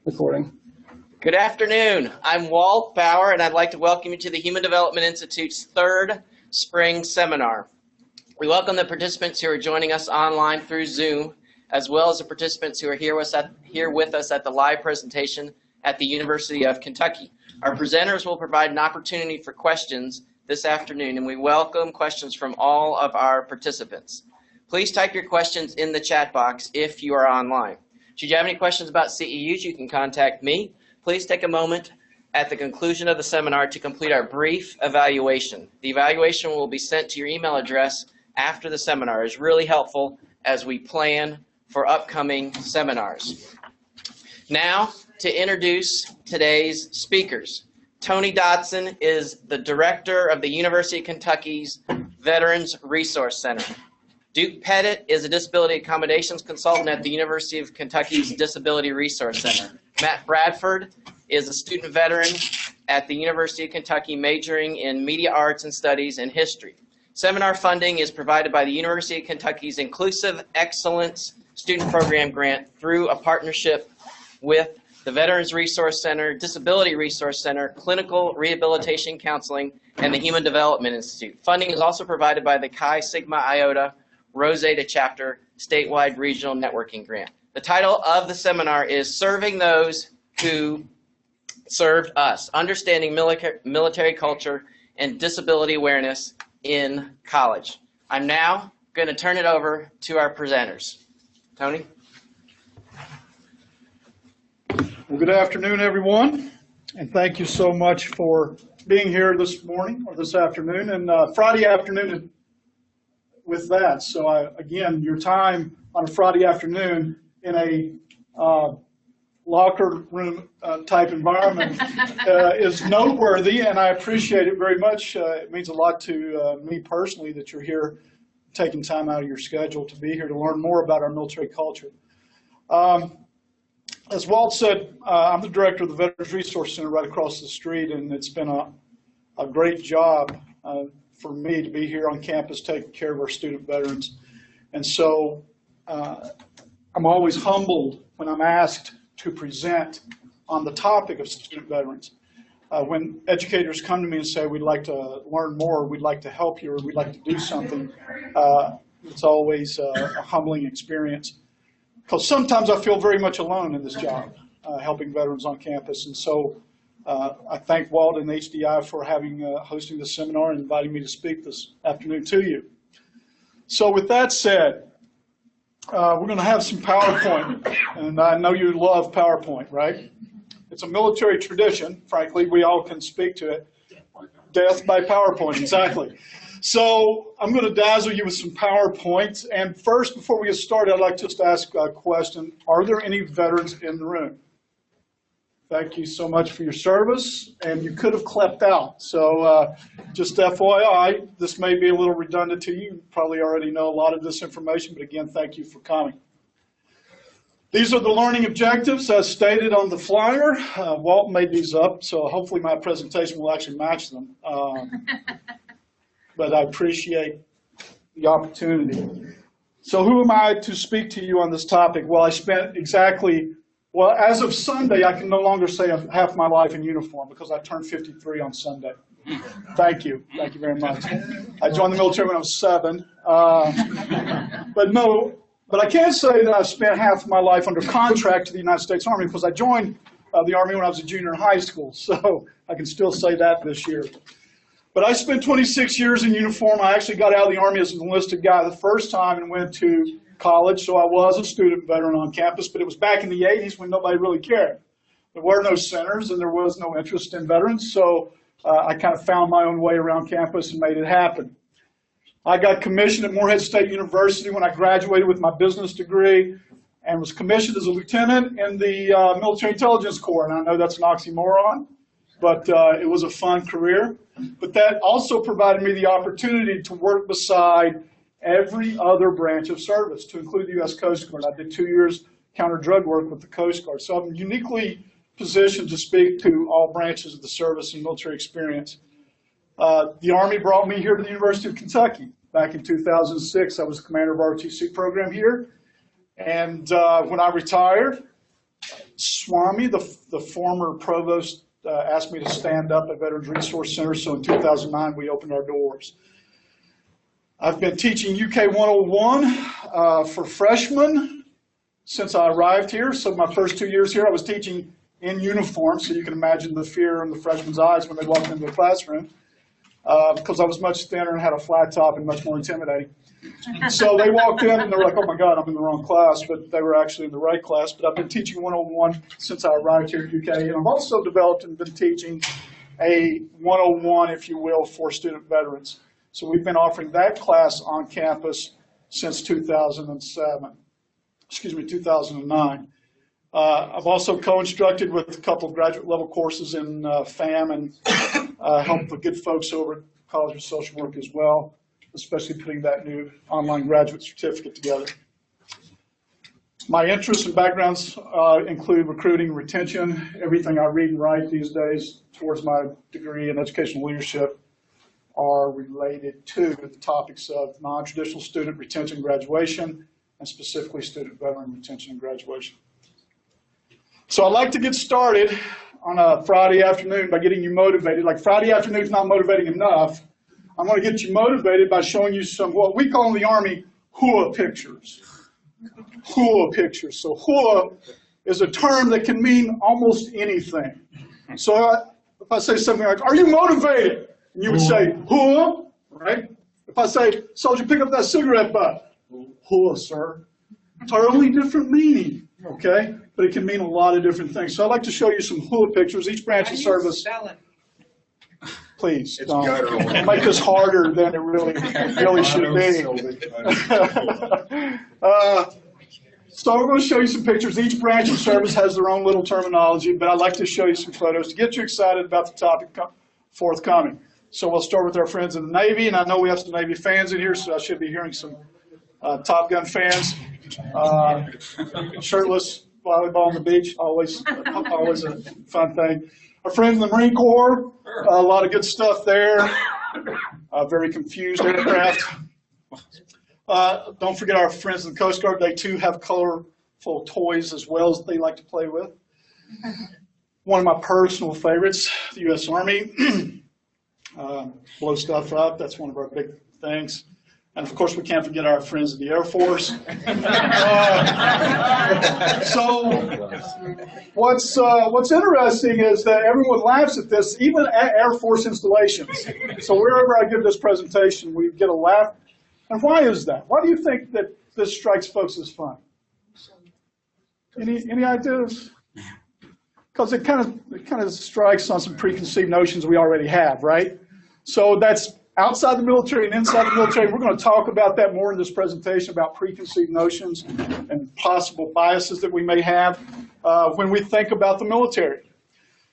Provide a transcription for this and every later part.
Recording. Good afternoon. I'm Walt Bauer, and I'd like to welcome you to the Human Development Institute's third spring seminar. We welcome the participants who are joining us online through Zoom, as well as the participants who are here with us at the live presentation at the University of Kentucky. Our presenters will provide an opportunity for questions this afternoon, and we welcome questions from all of our participants. Please type your questions in the chat box if you are online. Should you have any questions about CEUs, you can contact me. Please take a moment at the conclusion of the seminar to complete our brief evaluation. The evaluation will be sent to your email address after the seminar. It's really helpful as we plan for upcoming seminars. Now, to introduce today's speakers. Tony Dodson is the director of the University of Kentucky's Veterans Resource Center. Duke Pettit is a disability accommodations consultant at the University of Kentucky's Disability Resource Center. Matt Bradford is a student veteran at the University of Kentucky majoring in media arts and studies and history. Seminar funding is provided by the University of Kentucky's Inclusive Excellence Student Program Grant through a partnership with the Veterans Resource Center, Disability Resource Center, Clinical Rehabilitation Counseling, and the Human Development Institute. Funding is also provided by the Chi Sigma Iota Rosetta Chapter Statewide Regional Networking Grant. The title of the seminar is Serving Those Who Served Us, Understanding Military Culture and Disability Awareness in College. I'm now going to turn it over to our presenters. Tony? Well, good afternoon, everyone, and thank you so much for being here this morning or this afternoon and Friday afternoon with that. So again, your time on a Friday afternoon in a locker room type environment is noteworthy, and I appreciate it very much. It means a lot to me personally that you're here taking time out of your schedule to be here to learn more about our military culture. As Walt said, I'm the director of the Veterans Resource Center right across the street, and it's been a great job for me to be here on campus taking care of our student veterans. And so I'm always humbled when I'm asked to present on the topic of student veterans. When educators come to me and say, we'd like to learn more, we'd like to help you, or we'd like to do something, it's always a humbling experience. Because sometimes I feel very much alone in this job, helping veterans on campus. And so I thank Walt and HDI for hosting this seminar and inviting me to speak this afternoon to you. So with that said, we're going to have some PowerPoint, and I know you love PowerPoint, right? It's a military tradition. Frankly, we all can speak to it. Death by PowerPoint, exactly. So I'm going to dazzle you with some PowerPoints. And first, before we get started, I'd like just to ask a question. Are there any veterans in the room? Thank you so much for your service. And you could have clapped out. So just FYI, this may be a little redundant to you. You probably already know a lot of this information. But again, thank you for coming. These are the learning objectives as stated on the flyer. Walt made these up, so hopefully my presentation will actually match them. But I appreciate the opportunity. So who am I to speak to you on this topic? Well, I spent well, as of Sunday, I can no longer say half my life in uniform because I turned 53 on Sunday. Thank you. Thank you very much. I joined the military when I was 7. But I can say that I've spent half of my life under contract to the United States Army because I joined the Army when I was a junior in high school. So I can still say that this year. But I spent 26 years in uniform. I actually got out of the Army as an enlisted guy the first time and went to college. So I was a student veteran on campus, but it was back in the 80s when nobody really cared. There were no centers and there was no interest in veterans. So I kind of found my own way around campus and made it happen. I got commissioned at Morehead State University when I graduated with my business degree and was commissioned as a lieutenant in the Military Intelligence Corps. And I know that's an oxymoron, but it was a fun career. But that also provided me the opportunity to work beside every other branch of service, to include the U.S. Coast Guard. I did 2 years counter-drug work with the Coast Guard. So I'm uniquely positioned to speak to all branches of the service and military experience. The Army brought me here to the University of Kentucky. Back in 2006, I was the commander of our ROTC program here. And when I retired, Swami, the former provost, asked me to stand up at Veterans Resource Center, so in 2009 we opened our doors. I've been teaching UK 101 for freshmen since I arrived here. So my first 2 years here I was teaching in uniform, so you can imagine the fear in the freshmen's eyes when they walked into the classroom, because I was much thinner and had a flat top and much more intimidating. So they walked in and they were like, oh my God, I'm in the wrong class, but they were actually in the right class. But I've been teaching 101 since I arrived here in the UK, and I've also developed and been teaching a 101, if you will, for student veterans. So we've been offering that class on campus since 2009. I've also co-instructed with a couple of graduate level courses in FAM and helped the good folks over at College of Social Work as well, especially putting that new online graduate certificate together. My interests and backgrounds include recruiting and retention. Everything I read and write these days towards my degree in educational leadership are related to the topics of non-traditional student retention and graduation, and specifically student veteran retention and graduation. So I'd like to get started on a Friday afternoon by getting you motivated. Like Friday afternoon is not motivating enough. I'm going to get you motivated by showing you some, what we call in the Army, hua pictures. Hua pictures. So hua is a term that can mean almost anything. So if I say something like, are you motivated? And you would say, hua, right? If I say, soldier, pick up that cigarette butt. Hua, sir. Totally different meaning, okay? But it can mean a lot of different things. So I'd like to show you some hua pictures. Each branch of service. Please don't make this harder than it really should be. So we're going to show you some pictures. Each branch of service has their own little terminology, but I'd like to show you some photos to get you excited about the topic forthcoming. So we'll start with our friends in the Navy, and I know we have some Navy fans in here, so I should be hearing some Top Gun fans. Shirtless volleyball on the beach, always a fun thing. Our friends in the Marine Corps, a lot of good stuff there. Very confused aircraft. Don't forget our friends in the Coast Guard. They too have colorful toys as well as they like to play with. One of my personal favorites, the U.S. Army. Blow stuff up. That's one of our big things. And of course, we can't forget our friends in the Air Force. So what's interesting is that everyone laughs at this, even at Air Force installations. So wherever I give this presentation, we get a laugh. And why is that? Why do you think that this strikes folks as fun? Any ideas? Because it kind of strikes on some preconceived notions we already have, right? So that's outside the military and inside the military. We're going to talk about that more in this presentation, about preconceived notions and possible biases that we may have when we think about the military.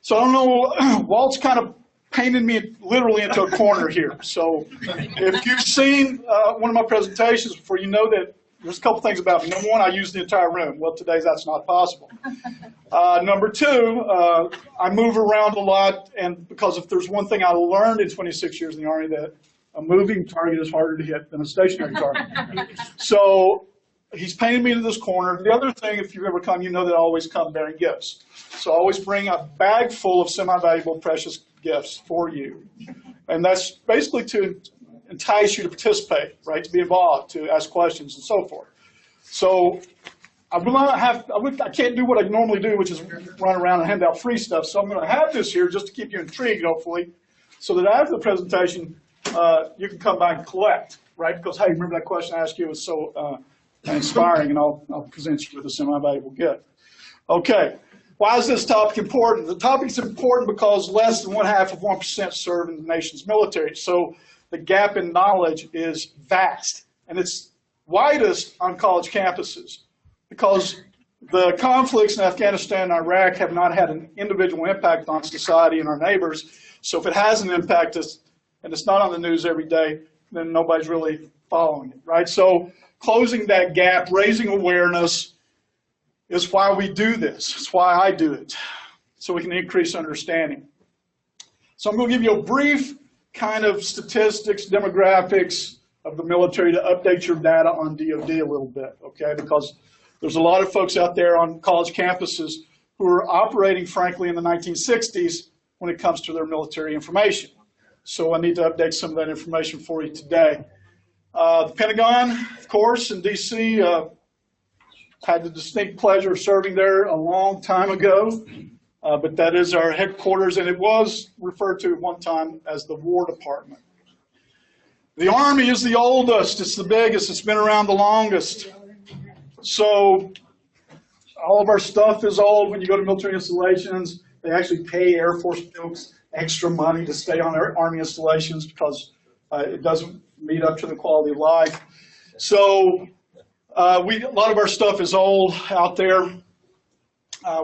So I don't know, Walt's kind of painted me literally into a corner here. So if you've seen one of my presentations before, you know that there's a couple things about me. Number one, I use the entire room. Well, today that's not possible. Number two, I move around a lot, and because if there's one thing I learned in 26 years in the Army, that a moving target is harder to hit than a stationary target. So he's painted me into this corner. The other thing, if you've ever come, you know that I always come bearing gifts. So I always bring a bag full of semi-valuable, precious gifts for you. And that's basically to entice you to participate, right, to be involved, to ask questions and so forth. So I can't do what I normally do, which is run around and hand out free stuff. So I'm going to have this here just to keep you intrigued, hopefully, so that after the presentation, you can come by and collect, right? Because, hey, remember that question I asked you was so inspiring, and I'll present you with a semi-valuable gift. Okay. Why is this topic important? The topic's important because less than 0.5% serve in the nation's military. So the gap in knowledge is vast, and it's widest on college campuses because the conflicts in Afghanistan and Iraq have not had an individual impact on society and our neighbors. So if it has an impact, and it's not on the news every day, then nobody's really following it, right? So closing that gap, raising awareness is why we do this. It's why I do it, so we can increase understanding. So I'm going to give you a brief kind of statistics, demographics of the military to update your data on DoD a little bit, okay? Because there's a lot of folks out there on college campuses who are operating, frankly, in the 1960s when it comes to their military information. So I need to update some of that information for you today. The Pentagon, of course, in D.C., had the distinct pleasure of serving there a long time ago, but that is our headquarters, and it was referred to at one time as the War Department. The Army is the oldest, it's the biggest, it's been around the longest. So all of our stuff is old. When you go to military installations, they actually pay Air Force folks extra money to stay on their Army installations because it doesn't meet up to the quality of life. So a lot of our stuff is old out there.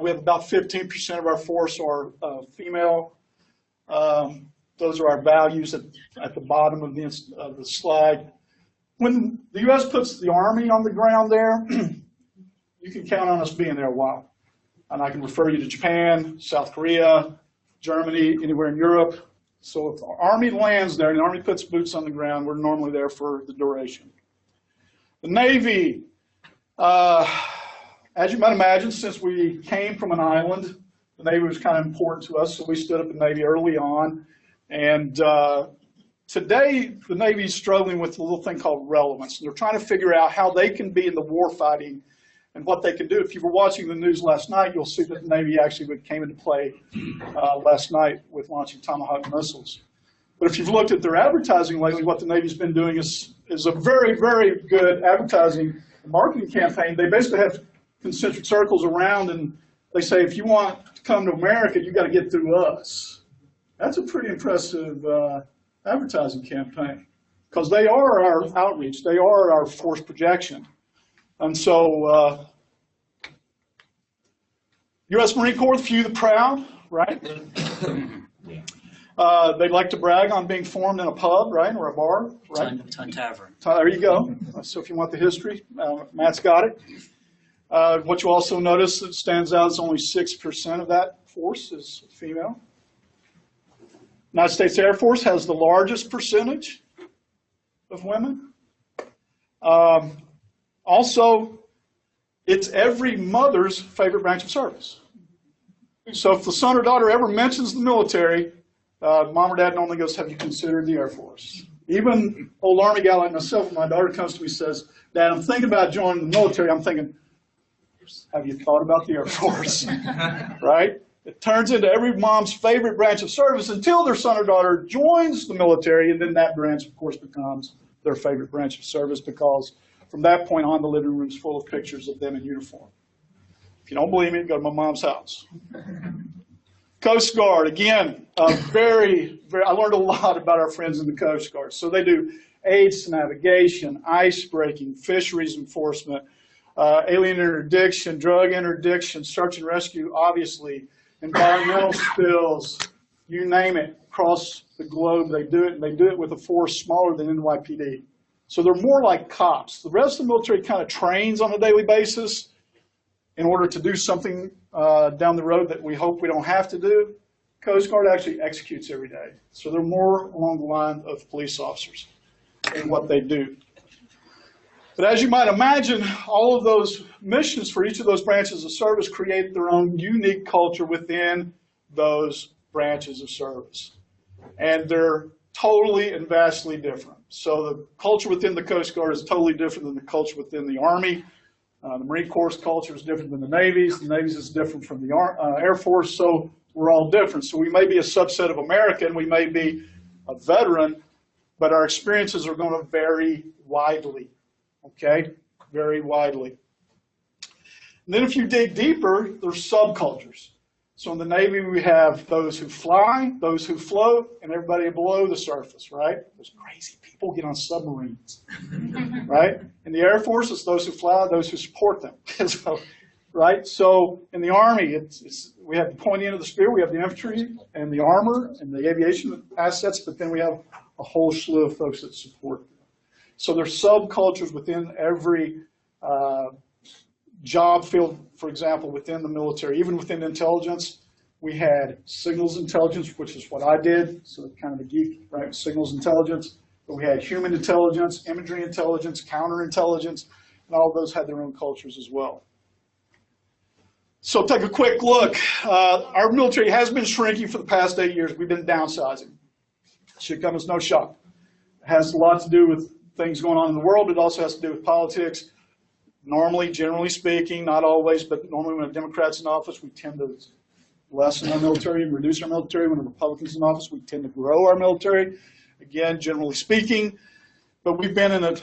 We have about 15% of our force are female. Those are our values at the bottom of the slide. When the U.S. puts the Army on the ground there, you can count on us being there a while. And I can refer you to Japan, South Korea, Germany, anywhere in Europe. So if the Army lands there and the Army puts boots on the ground, we're normally there for the duration. The Navy, as you might imagine, since we came from an island, the Navy was kind of important to us, so we stood up the Navy early on. And today, the Navy is struggling with a little thing called relevance. They're trying to figure out how they can be in the war fighting and what they can do. If you were watching the news last night, you'll see that the Navy actually came into play last night with launching Tomahawk missiles. But if you've looked at their advertising lately, what the Navy's been doing is a very, very good advertising and marketing campaign. They basically have concentric circles around, and they say, if you want to come to America, you've got to get through us. That's a pretty impressive advertising campaign because they are our outreach. They are our force projection. And so U.S. Marine Corps, few the proud, right? They like to brag on being formed in a pub, right, or a bar, right? Tavern. There you go. So if you want the history, Matt's got it. What you also notice that stands out is only 6% of that force is female. United States Air Force has the largest percentage of women. Also, it's every mother's favorite branch of service. So if the son or daughter ever mentions the military, mom or dad normally goes, have you considered the Air Force? Even old Army guy like myself, when my daughter comes to me and says, Dad, I'm thinking about joining the military, I'm thinking, have you thought about the Air Force? Right? It turns into every mom's favorite branch of service until their son or daughter joins the military, and then that branch, of course, becomes their favorite branch of service because from that point on, the living room's full of pictures of them in uniform. If you don't believe me, go to my mom's house. Coast Guard, again, I learned a lot about our friends in the Coast Guard. So they do aids to navigation, ice breaking, fisheries enforcement, alien interdiction, drug interdiction, search and rescue, obviously, environmental spills, you name it, across the globe they do it, and they do it with a force smaller than NYPD. So they're more like cops. The rest of the military kind of trains on a daily basis in order to do something down the road that we hope we don't have to do. Coast Guard actually executes every day. So they're more along the line of police officers in what they do. But as you might imagine, all of those missions for each of those branches of service create their own unique culture within those branches of service. And they're totally and vastly different. So the culture within the Coast Guard is totally different than the culture within the Army. The Marine Corps culture is different than the Navy's. The Navy's is different from the Air Force. So we're all different. So we may be a subset of American. We may be a veteran. But our experiences are going to vary widely. Okay? Very widely. And then if you dig deeper, there's subcultures. So in the Navy, we have those who fly, those who float, and everybody below the surface, right? Those crazy people get on submarines, right? In the Air Force, it's those who fly, those who support them, so, right? So in the Army, we have the pointy end of the spear, we have the infantry and the armor and the aviation assets, but then we have a whole slew of folks that support them. So there's subcultures within every job field, for example, within the military, even within intelligence, we had signals intelligence, which is what I did, so kind of a geek, right? Signals intelligence. But we had human intelligence, imagery intelligence, counterintelligence, and all of those had their own cultures as well. So take a quick look. Our military has been shrinking for the past 8 years. We've been downsizing. Should come as no shock. It has a lot to do with things going on in the world. It also has to do with politics. Normally, generally speaking, not always, but normally when a Democrat's in office, we tend to lessen our military and reduce our military. When a Republican's in office, we tend to grow our military. Again, generally speaking. But we've been in a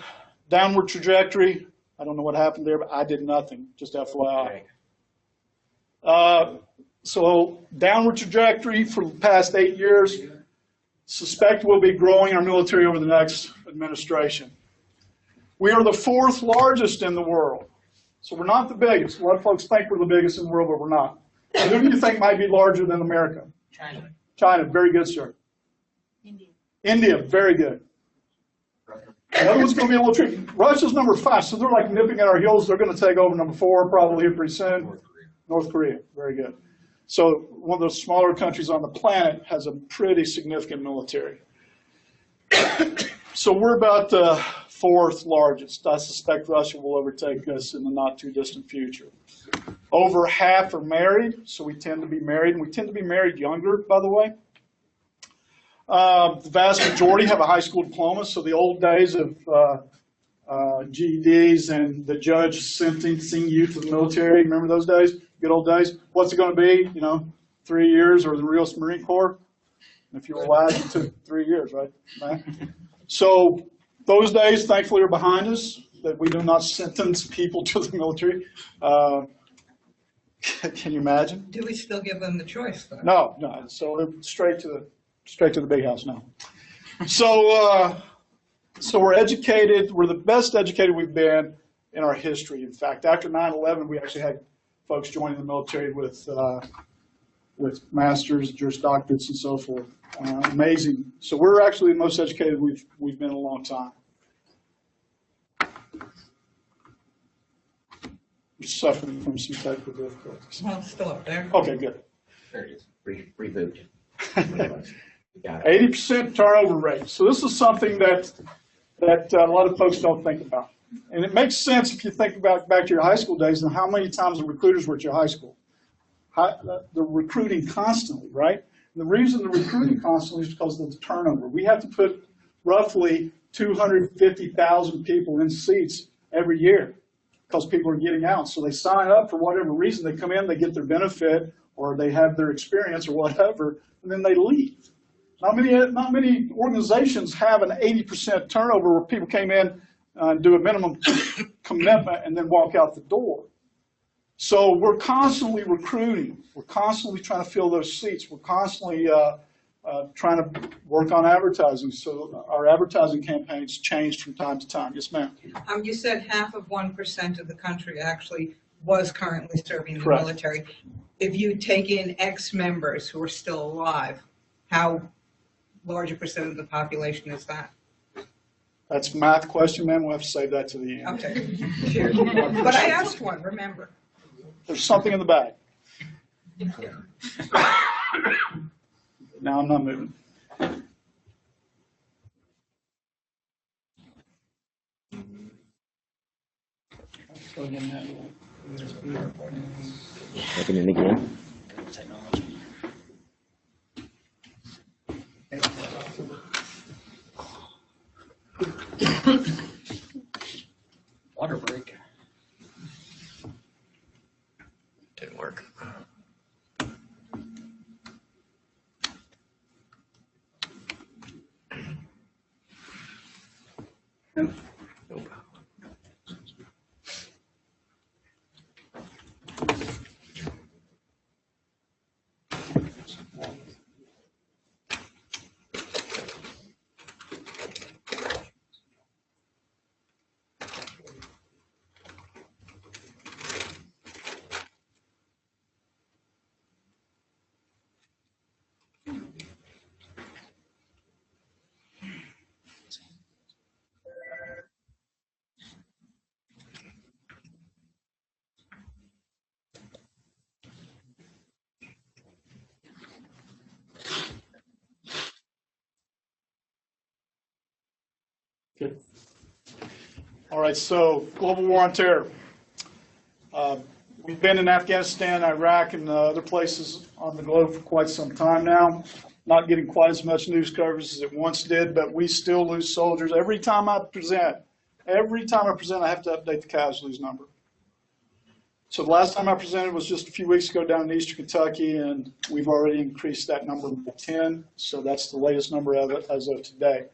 downward trajectory. I don't know what happened there, but I did nothing, just FYI. So downward trajectory for the past 8 years. Suspect we'll be growing our military over the next administration. We are the 4th largest in the world. So we're not the biggest. A lot of folks think we're the biggest in the world, but we're not. Who do you think might be larger than America? China. China, very good, sir. India. India, very good. The other one's going to be a little tricky. Russia's number 5, so they're like nipping at our heels. They're going to take over number 4 probably here pretty soon. North Korea, very good. So one of the smaller countries on the planet has a pretty significant military. So we're about the 4th largest. I suspect Russia will overtake us in the not too distant future. Over half are married, so we tend to be married, and we tend to be married younger, by the way. The vast majority have a high school diploma, so the old days of GEDs and the judge sentencing you to the military, remember those days? Good old days. What's it going to be? 3 years or the real Marine Corps? If you were last, it took 3 years, right? So those days, thankfully, are behind us, that we do not sentence people to the military. Can you imagine? Do we still give them the choice, though? No. So they're straight to the big house now. So we're educated. We're the best educated we've been in our history. In fact, after 9/11, we actually had folks joining the military with masters, Juris Doctorates, and so forth. Amazing. So we're actually the most educated we've been in a long time. We're suffering from some technical difficulties. Well, it's still up there. Okay, good. There it is. Reboot. 80% turnover rate. So this is something that a lot of folks don't think about. And it makes sense if you think about back to your high school days and how many times the recruiters were at your high school. They're recruiting constantly, right? And the reason they're recruiting constantly is because of the turnover. We have to put roughly 250,000 people in seats every year because people are getting out. So they sign up for whatever reason. They come in, they get their benefit, or they have their experience or whatever, and then they leave. Not many organizations have an 80% turnover where people came in and do a minimum commitment and then walk out the door. So we're constantly recruiting. We're constantly trying to fill those seats. We're constantly trying to work on advertising. So our advertising campaigns change from time to time. Yes, ma'am. You said half of 1% of the country actually was currently serving in the Correct. military. If you take in ex-members who are still alive, how large a percent of the population is that? That's a math question, ma'am. We'll have to save that to the end. Okay, sure. But I asked one, remember. There's something in the bag. Now I'm not moving. Open it again. Water break. Didn't work. Nope. Good. All right, so global war on terror. We've been in Afghanistan, Iraq, and other places on the globe for quite some time now. Not getting quite as much news coverage as it once did, but we still lose soldiers. Every time I present, I have to update the casualties number. So the last time I presented was just a few weeks ago down in eastern Kentucky, and we've already increased that number by 10. So that's the latest number as of today.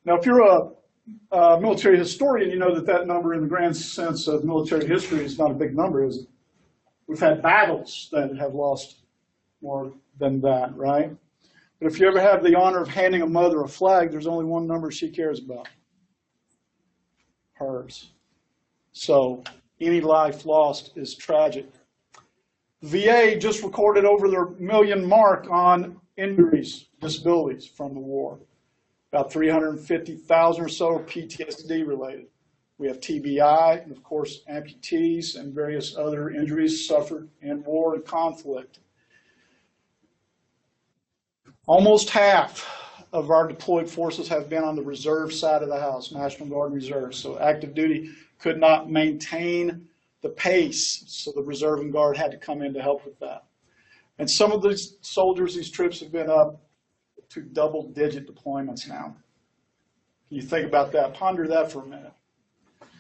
Now, if you're a military historian, you know that that number in the grand sense of military history is not a big number, is it? We've had battles that have lost more than that, right? But if you ever have the honor of handing a mother a flag, there's only one number she cares about. Hers. So any life lost is tragic. VA just recorded over their million mark on injuries, disabilities from the war. About 350,000 or so are PTSD related. We have TBI, and of course amputees and various other injuries suffered in war and conflict. Almost half of our deployed forces have been on the reserve side of the house, National Guard and Reserve. So active duty could not maintain the pace, so the Reserve and Guard had to come in to help with that. And some of these soldiers, these trips have been up to double-digit deployments now. You think about that, ponder that for a minute.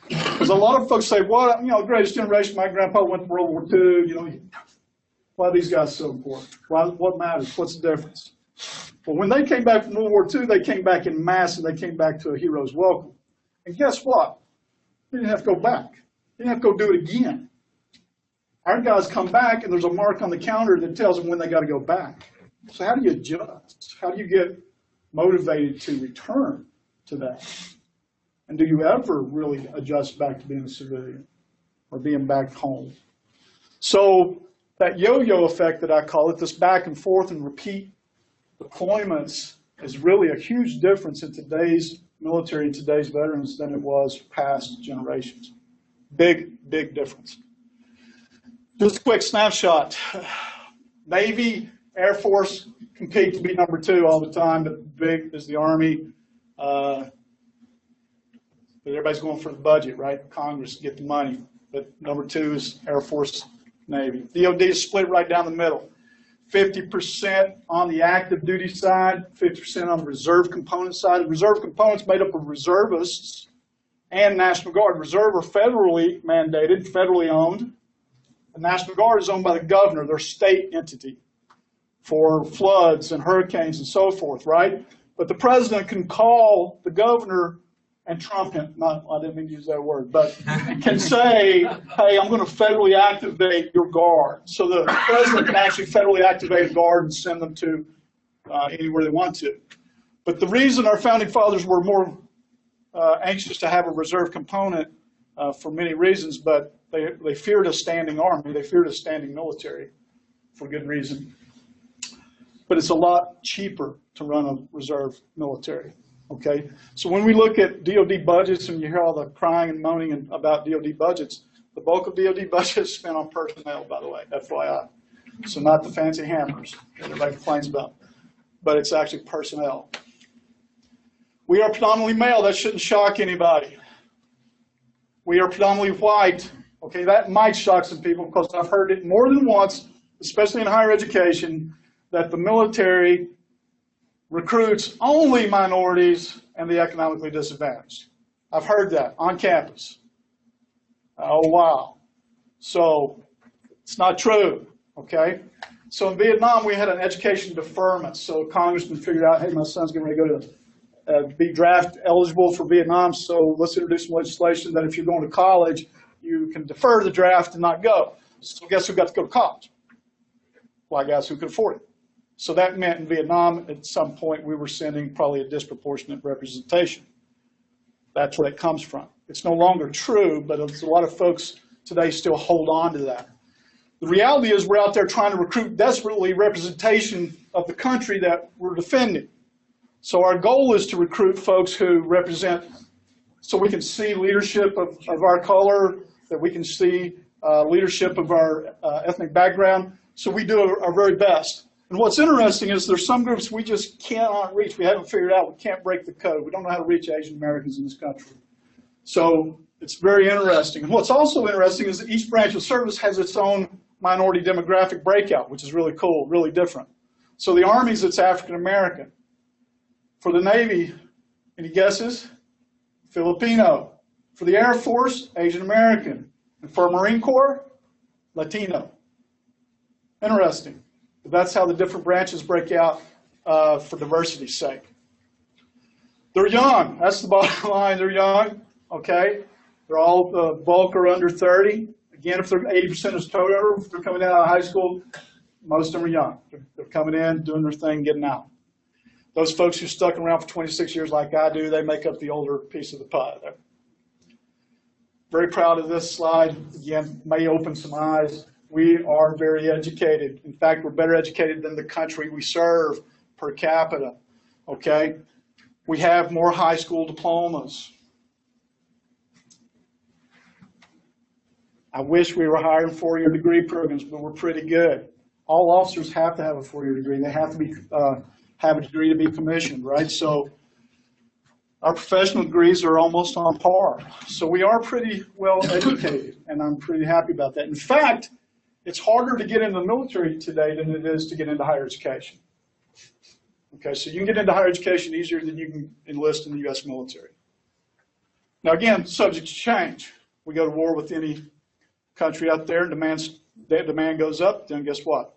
Because a lot of folks say, well, you know, greatest generation, my grandpa went to World War II, you know, why are these guys so important? What matters? What's the difference? Well, when they came back from World War II, they came back in mass and they came back to a hero's welcome. And guess what? They didn't have to go back. They didn't have to go do it again. Our guys come back and there's a mark on the counter that tells them when they got to go back. So how do you adjust? How do you get motivated to return to that? And do you ever really adjust back to being a civilian or being back home? So that yo-yo effect that I call it, this back and forth and repeat deployments, is really a huge difference in today's military and today's veterans than it was past generations. Big, big difference. Just a quick snapshot. Navy, Air Force compete to be number 2 all the time, but big is the Army. But everybody's going for the budget, right? Congress get the money. But number 2 is Air Force, Navy. DOD is split right down the middle. 50% on the active duty side, 50% on the reserve component side. The reserve component's made up of reservists and National Guard. Reserve are federally mandated, federally owned. The National Guard is owned by the governor, their state entity, for floods and hurricanes and so forth, right? But the president can call the governor and trump him, I didn't mean to use that word, but can say, hey, I'm going to federally activate your guard. So the president can actually federally activate a guard and send them to anywhere they want to. But the reason our founding fathers were more anxious to have a reserve component for many reasons, but they feared a standing army, they feared a standing military for good reason. But it's a lot cheaper to run a reserve military. Okay, so when we look at DOD budgets and you hear all the crying and moaning about DOD budgets, the bulk of DOD budget is spent on personnel, by the way, FYI. So not the fancy hammers that everybody complains about, but it's actually personnel. We are predominantly male. That shouldn't shock anybody. We are predominantly white. Okay, that might shock some people because I've heard it more than once, especially in higher education, that the military recruits only minorities and the economically disadvantaged. I've heard that on campus. Oh, wow. So it's not true, okay? So in Vietnam, we had an education deferment. So congressmen figured out, hey, my son's getting ready to go to be draft eligible for Vietnam, so let's introduce some legislation that if you're going to college, you can defer the draft and not go. So guess who got to go to college? White guys who could afford it. So that meant in Vietnam, at some point, we were sending probably a disproportionate representation. That's where it comes from. It's no longer true, but a lot of folks today still hold on to that. The reality is we're out there trying to recruit desperately representation of the country that we're defending. So our goal is to recruit folks who represent, so we can see leadership of our color, that we can see leadership of our ethnic background. So we do our very best. And what's interesting is there's some groups we just cannot reach. We haven't figured out, we can't break the code. We don't know how to reach Asian Americans in this country. So It's very interesting. And what's also interesting is that each branch of service has its own minority demographic breakout, which is really cool, really different. So the Army's, it's African American. For the Navy, any guesses? Filipino. For the Air Force, Asian American. And for Marine Corps, Latino. Interesting. But that's how the different branches break out for diversity's sake. They're young. That's the bottom line. They're young. Okay? They're all bulk or under 30. Again, if they're 80% is total, if they're coming out of high school, most of them are young. They're coming in, doing their thing, getting out. Those folks who stuck around for 26 years like I do, they make up the older piece of the pie. They're very proud of this slide. Again, may open some eyes. We are very educated. In fact, we're better educated than the country we serve per capita. Okay? We have more high school diplomas. I wish we were hiring four-year degree programs, but we're pretty good. All officers have to have a four-year degree. They have to be have a degree to be commissioned, right? So our professional degrees are almost on par. So we are pretty well educated, and I'm pretty happy about that. In fact, it's harder to get into the military today than it is to get into higher education. Okay, so you can get into higher education easier than you can enlist in the U.S. military. Now again, subject to change. We go to war with any country out there and demand goes up, then guess what?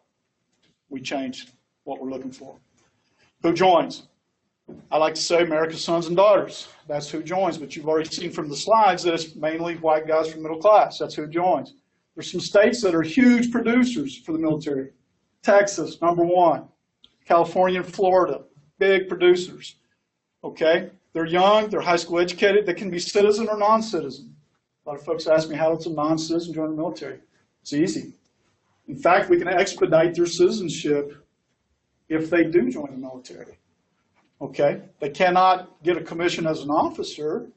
We change what we're looking for. Who joins? I like to say America's sons and daughters. That's who joins, but you've already seen from the slides that it's mainly white guys from middle class. That's who joins. There's some states that are huge producers for the military. Texas, #1. California and Florida, big producers. Okay? They're young, they're high school educated, they can be citizen or non-citizen. A lot of folks ask me, how does a non-citizen join the military? It's easy. In fact, we can expedite their citizenship if they do join the military. Okay? They cannot get a commission as an officer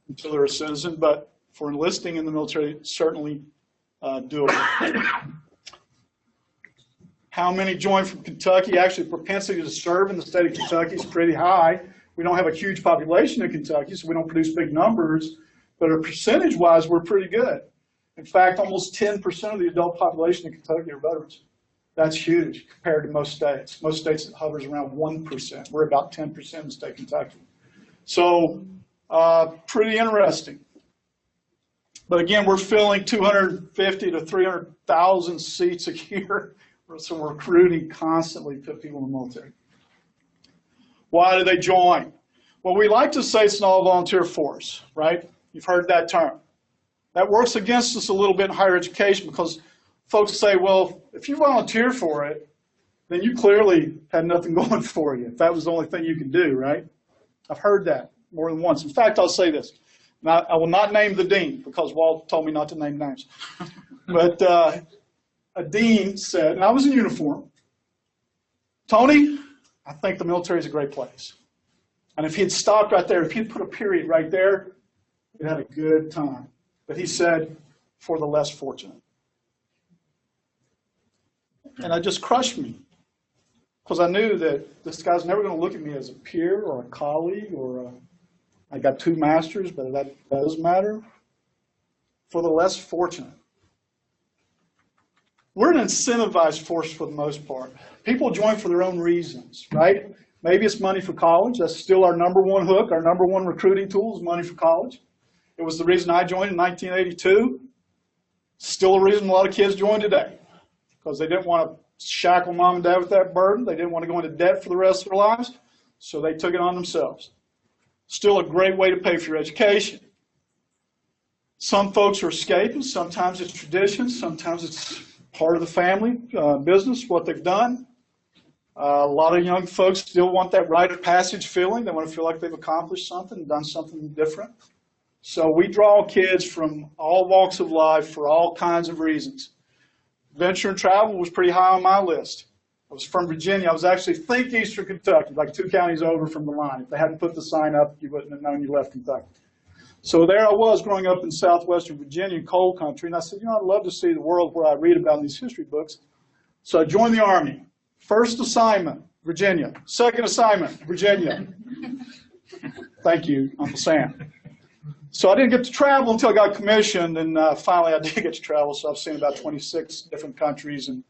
until they're a citizen, but for enlisting in the military, certainly doable. How many join from Kentucky? Actually, propensity to serve in the state of Kentucky is pretty high. We don't have a huge population in Kentucky, so we don't produce big numbers, but percentage-wise, we're pretty good. In fact, almost 10% of the adult population in Kentucky are veterans. That's huge compared to most states. Most states it hovers around 1%. We're about 10% in the state of Kentucky. So pretty interesting. But again, we're filling 250 to 300,000 seats a year. So we're recruiting constantly to put people in the military. Why do they join? Well, we like to say it's an all-volunteer force, right? You've heard that term. That works against us a little bit in higher education because folks say, well, if you volunteer for it, then you clearly had nothing going for you, if that was the only thing you could do, right? I've heard that more than once. In fact, I'll say this. Now, I will not name the dean because Walt told me not to name names. But a dean said, and I was in uniform, Tony, I think the military is a great place. And if he had stopped right there, if he'd put a period right there, we'd had a good time. But he said, for the less fortunate. And that just crushed me because I knew that this guy's never going to look at me as a peer or a colleague or I got 2 masters, but that doesn't matter. For the less fortunate. We're an incentivized force for the most part. People join for their own reasons, right? Maybe it's money for college. That's still our #1 hook. Our #1 recruiting tool is money for college. It was the reason I joined in 1982. Still a reason a lot of kids join today. Because they didn't want to shackle mom and dad with that burden. They didn't want to go into debt for the rest of their lives. So they took it on themselves. Still a great way to pay for your education. Some folks are escaping. Sometimes it's tradition. Sometimes it's part of the family business, what they've done. A lot of young folks still want that rite of passage feeling. They want to feel like they've accomplished something and done something different. So we draw kids from all walks of life for all kinds of reasons. Venture and travel was pretty high on my list. I was from Virginia. I was actually think Eastern Kentucky, like 2 counties over from the line. If they hadn't put the sign up, you wouldn't have known you left Kentucky. So there I was growing up in southwestern Virginia, in coal country, and I said, you know, I'd love to see the world where I read about in these history books. So I joined the Army. First assignment, Virginia. Second assignment, Virginia. Thank you, Uncle Sam. So I didn't get to travel until I got commissioned, and finally I did get to travel. So I've seen about 26 different countries and